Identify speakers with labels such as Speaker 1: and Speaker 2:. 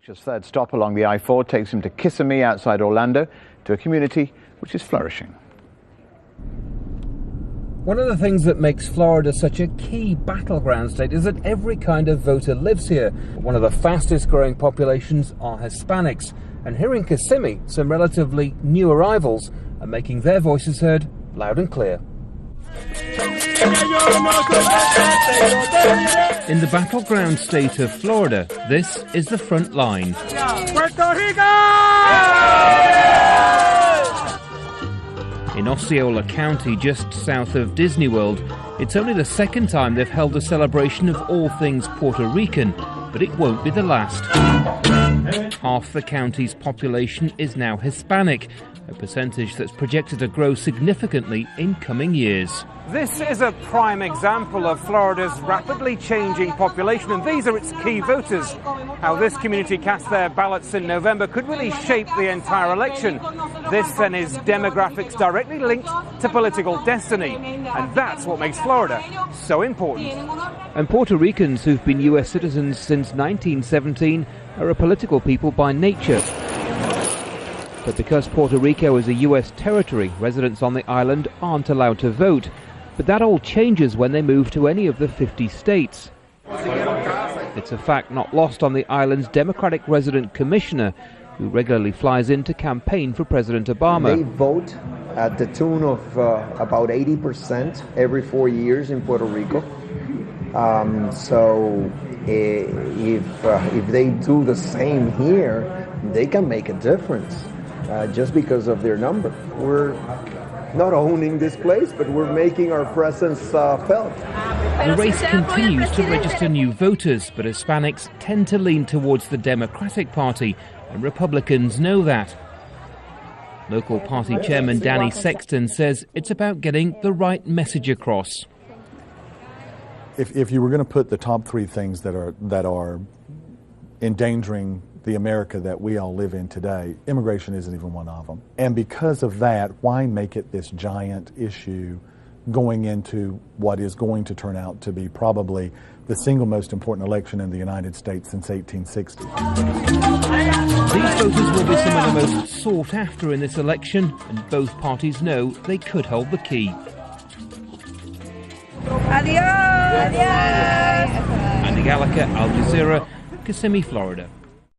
Speaker 1: His third stop along the I-4 takes him to Kissimmee outside Orlando, to a community which is flourishing.
Speaker 2: One of the things that makes Florida such a key battleground state is that every kind of voter lives here. One of the fastest growing populations are Hispanics. And here in Kissimmee, some relatively new arrivals are making their voices heard loud and clear. In the battleground state of Florida, this is the front line.
Speaker 3: Puerto Rico!
Speaker 2: In Osceola County, just south of Disney World, it's only the second time they've held a celebration of all things Puerto Rican, but it won't be the last. Half the county's population is now Hispanic, a percentage that's projected to grow significantly in coming years. This is a prime example of Florida's rapidly changing population, and these are its key voters. How this community cast their ballots in November could really shape the entire election. This then is demographics directly linked to political destiny, and that's what makes Florida so important. And Puerto Ricans who've been US citizens since 1917 are a political people by nature. But because Puerto Rico is a US territory, residents on the island aren't allowed to vote. But that all changes when they move to any of the 50 states. It's a fact not lost on the island's Democratic resident commissioner, who regularly flies in to campaign for President Obama.
Speaker 4: They vote at the tune of about 80% every 4 years in Puerto Rico. So if they do the same here, they can make a difference just because of their number. We're not owning this place, but we're making our presence felt.
Speaker 2: The race continues to register new voters, but Hispanics tend to lean towards the Democratic Party, and Republicans know that. Local party chairman Danny Sexton says it's about getting the right message across.
Speaker 5: If you were going to put the top three things that are endangering the America that we all live in today, immigration isn't even one of them. And because of that, why make it this giant issue going into what is going to turn out to be probably the single most important election in the United States since 1860.
Speaker 2: These voters will be some of the most sought after in this election, and both parties know they could hold the key.
Speaker 3: Adios!
Speaker 2: Andy Gallagher, Al Jazeera, Kissimmee, Florida.